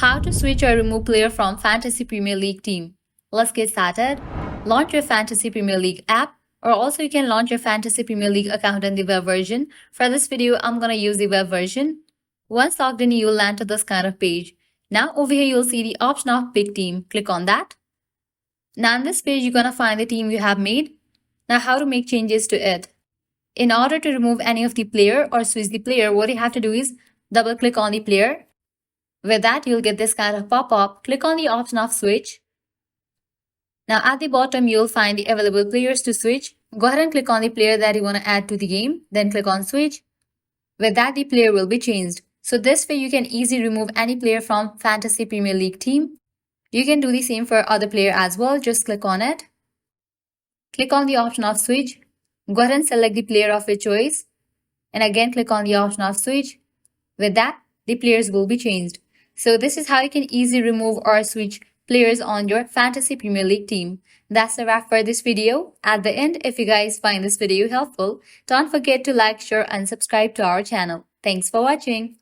How to switch or remove player from Fantasy Premier League team. Let's get started. Launch your Fantasy Premier League app, or also you can launch your Fantasy Premier League account in the web version. For this video, I'm going to use the web version. Once logged in, you'll land to this kind of page. Now over here, you'll see the option of pick team. Click on that. Now in this page, you're going to find the team you have made. Now how to make changes to it. In order to remove any of the player or switch the player, what you have to do is double click on the player. With that, you'll get this kind of pop-up. Click on the option of switch. Now at the bottom, you'll find the available players to switch. Go ahead and click on the player that you want to add to the game. Then click on switch. With that, the player will be changed. So this way, you can easily remove any player from Fantasy Premier League team. You can do the same for other player as well. Just click on it. Click on the option of switch. Go ahead and select the player of your choice. And again, click on the option of switch. With that, the players will be changed. So this is how you can easily remove or switch players on your Fantasy Premier League team. That's the wrap for this video. At the end, if you guys find this video helpful, don't forget to like, share and subscribe to our channel. Thanks for watching.